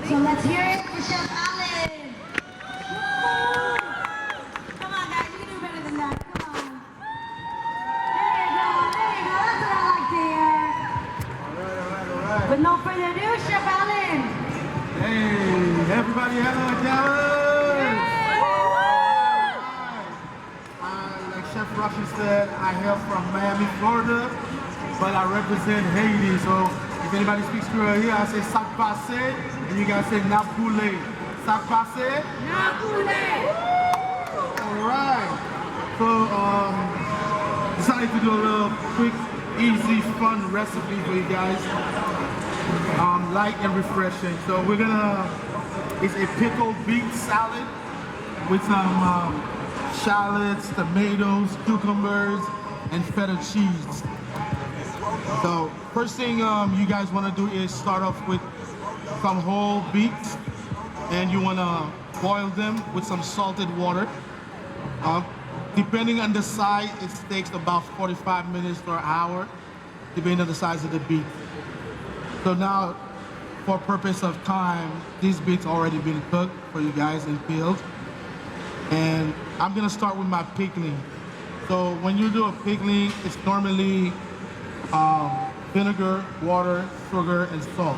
So let's hear it for Chef Alain. Come on, guys, you can do better than that. Come on. There you go, there you go. That's what I like to hear. All right. With no further ado, Chef Alain. Hey, everybody, hello, Dallas. Like Chef Russian said, I hail from Miami, Florida, but I represent Haiti. So if anybody speaks Creole here, I say sac passe, and you guys say napoule. Sac passe? Napoule. All right. So decided to do a little quick, easy, fun recipe for you guys. Light and refreshing. So we're gonna, it's a pickled beet salad with some shallots, tomatoes, cucumbers, and feta cheese. So first thing you guys want to do is start off with some whole beets, and you want to boil them with some salted water. Depending on the size, it takes about 45 minutes to an hour, depending on the size of the beet. So now, for purpose of time, these beets already been cooked for you guys and peeled. And I'm gonna start with my pickling. So when you do a pickling, it's normally vinegar, water, sugar, and salt.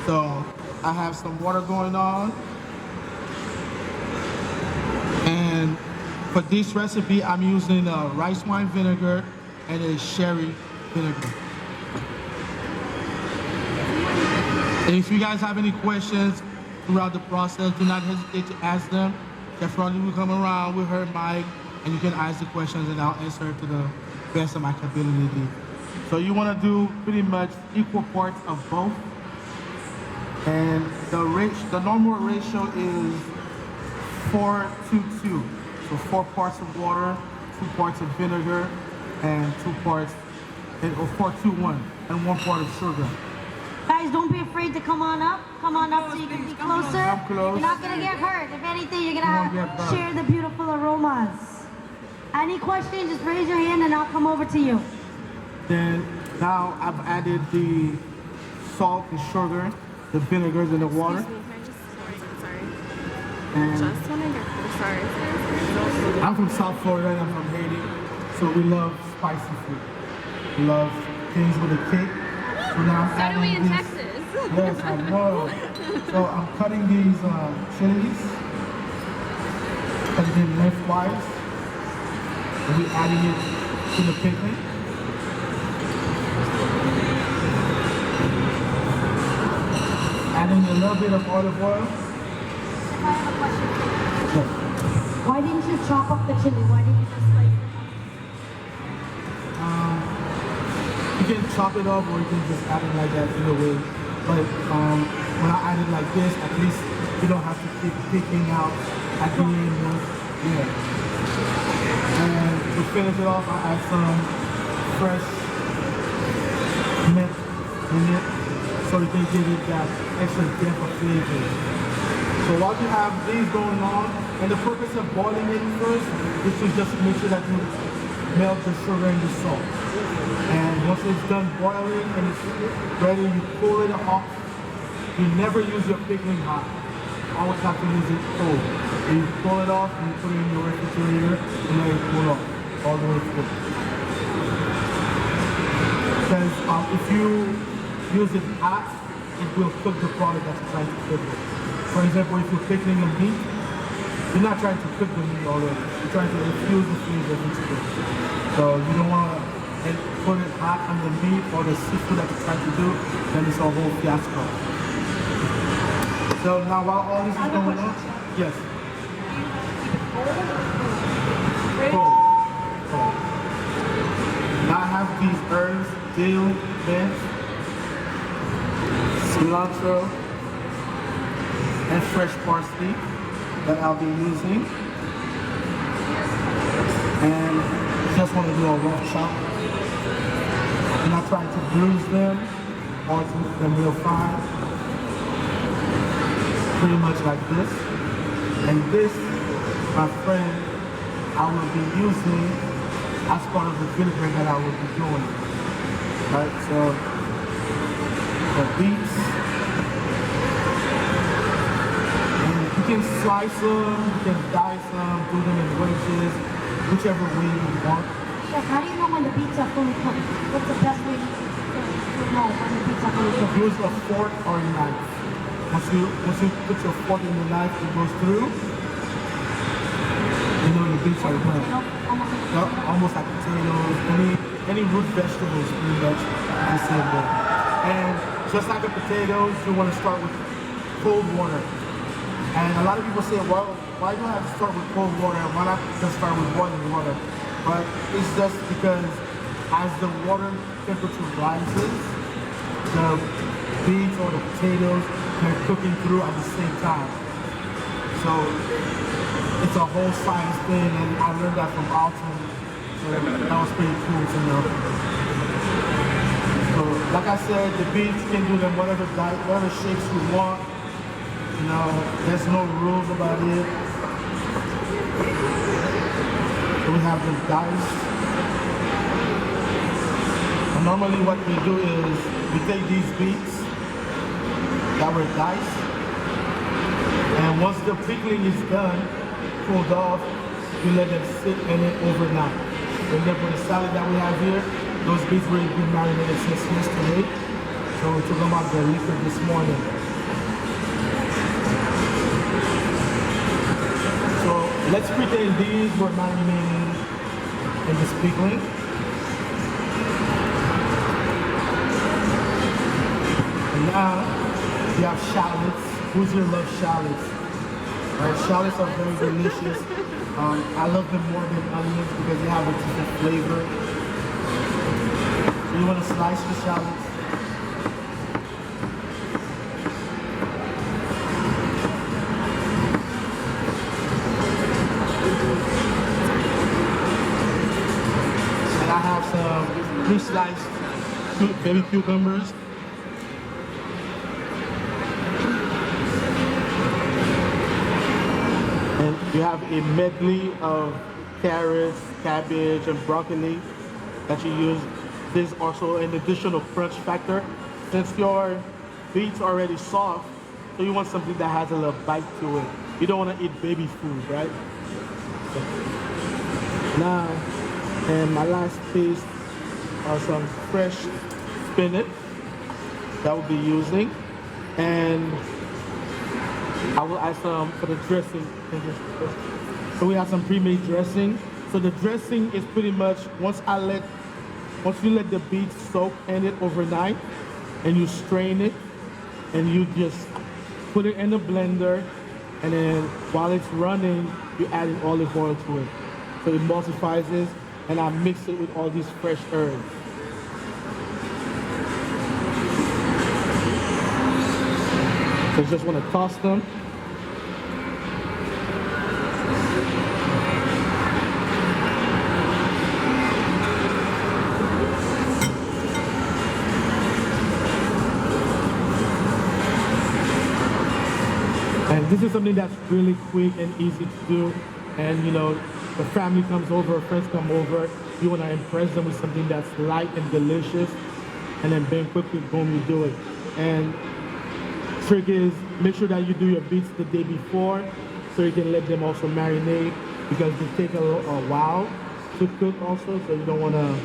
So I have some water going on. And for this recipe, I'm using rice wine vinegar and a sherry vinegar. And if you guys have any questions throughout the process, do not hesitate to ask them. Chef Ronnie will come around with her mic, and you can ask the questions, and I'll answer to the best of my ability. So you want to do pretty much equal parts of both. And the normal ratio is 4-2-2. So 4 parts of water, 2 parts of vinegar, and 2 parts, or 4-2-1, and 1 part of sugar. Guys, don't be afraid to come on up. Come on up so you can be closer. Come close. You're not going to get hurt. If anything, you're going to share the beautiful aromas. Any questions, just raise your hand and I'll come over to you. Then now I've added the salt and sugar, the vinegars and the water. Excuse me, can I just, sorry. And Just want to get, sorry. I'm from South Florida and I'm from Haiti, so we love spicy food. We love things with a kick. So now I'm So do we adding in these. Texas. Yes, I know. So I'm cutting these chilies, cutting them lengthwise, and we're adding it to the pickling. Adding a little bit of olive oil. I have a question. Yes. Why didn't you chop up the chili? Why didn't you just slice it? You can chop it up or you can just add it like that either way. But when I add it like this, at least you don't have to keep picking out at the end. Yeah. And to finish it off, I add some fresh mint in it so you can give it that extra depth of flavor. So while you have these going on, and the purpose of boiling it first is to just make sure that you melt the sugar and the salt. And once it's done boiling and it's ready, you pull it off. You never use your pickling hot. You always have to use it cold. So you pull it off and you put it in your refrigerator and let it cool off all the way through. Because if you use it hot, it will cook the product that you're trying to cook with. For example, if you're pickling a meat, you're not trying to cook the meat already. You're trying to infuse the flavor into it. So you don't want to put it hot on the meat or the seafood that you're trying to do, then it's a whole fiasco. So now while all this is going on, yes. Cool. Now I have these herbs, dill, mint, cilantro, and fresh parsley that I'll be using. And just want to do a rough chop. I'm not trying to bruise them or to make them real fine. Pretty much like this. And this, my friend, I will be using as part of the vinegar that I will be doing. Right, so the beets, slice them, you can dice them, do them in wedges, whichever way you want. Chef, how do you know when the beets are fully cooked? What's the best way to know when the beets are fully cooked? Use a fork or a knife. Once you put your fork in the knife, it goes through. You know the beets are done. Almost like potatoes, any root vegetables pretty much the same way. And just like the potatoes, you want to start with cold water. And a lot of people say, well, why do I have to start with cold water? Why not just start with boiling water? But it's just because as the water temperature rises, the beets or the potatoes, they're cooking through at the same time. So it's a whole science thing, and I learned that from Alton. So that was pretty cool to know. So like I said, the beets, you can do them whatever shapes you want. You know, there's no rules about it. So we have them diced. And normally what we do is we take these beets that were diced, and once the pickling is done, cooled off, we let them sit in it overnight. And then for the salad that we have here, those beets were been marinated since yesterday. So we took them out the liquor this morning. So let's pretend these were marinating in this pickling. And now we have shallots. Who's here loves shallots? Shallots are very delicious. I love them more than onions because they have a different flavor. So you want to slice the shallots. And I have some pre-sliced baby cucumbers. And you have a medley of carrots, cabbage, and broccoli that you use. There's also an additional crunch factor. Since your beets are already soft, so you want something that has a little bite to it. You don't want to eat baby food, right? So, now, and my last piece are some fresh spinach that we'll be using. And I will add some for the dressing. So we have some pre-made dressing. So the dressing is pretty much once you let the beets soak in it overnight, and you strain it, and you just put it in the blender, and then while it's running, you add an olive oil to it. So it emulsifies it, and I mix it with all these fresh herbs. So you just want to toss them. And this is something that's really quick and easy to do. And you know, the family comes over, friends come over, you want to impress them with something that's light and delicious, and then bang, quickly, boom, you do it. And trick is make sure that you do your beets the day before, so you can let them also marinate, because they take a while to cook also, so you don't want to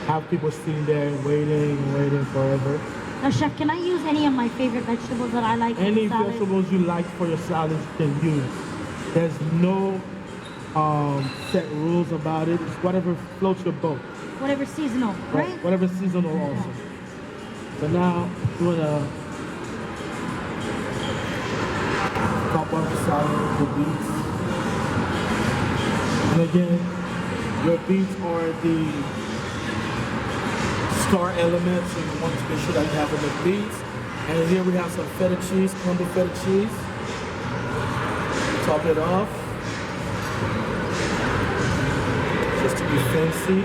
have people sitting there waiting forever. Now, Chef, can I use any of my favorite vegetables that I like in Any the salad? vegetables you like for your salads you can use. There's no set rules about it. It's whatever floats your boat. Whatever seasonal, right? Whatever seasonal also. So now you want to top off the salad with the beets. And again, your beets are the star elements, so you want to make sure that you have enough beets. And here we have some feta cheese, crumbled feta cheese. Top it off, just to be fancy.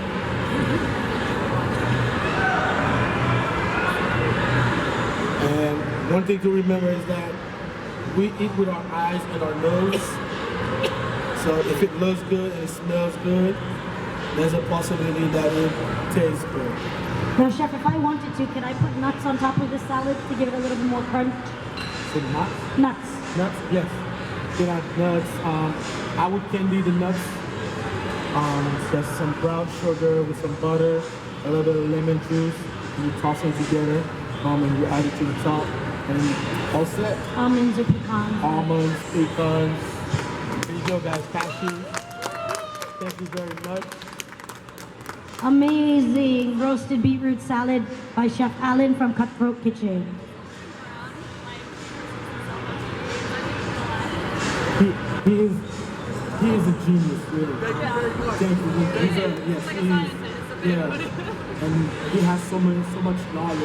And one thing to remember is that we eat with our eyes and our nose. So if it looks good and it smells good, there's a possibility that it tastes good. Now, Chef, if I wanted to, can I put nuts on top of the salad to give it a little bit more crunch? So nuts? Nuts. Nuts, yes. peanut nuts. I would candy the nuts. There's some brown sugar with some butter, a little bit of lemon juice. And you toss it together, and you add it to the top. And all set. Almonds or pecans? Almonds, pecans. There you go, guys. Cashews. Thank you very much. Amazing roasted beetroot salad by Chef Alain from Cutthroat Kitchen. He is a genius, really. Thank you. He's a, yes, he is. Yeah. And he has so much knowledge.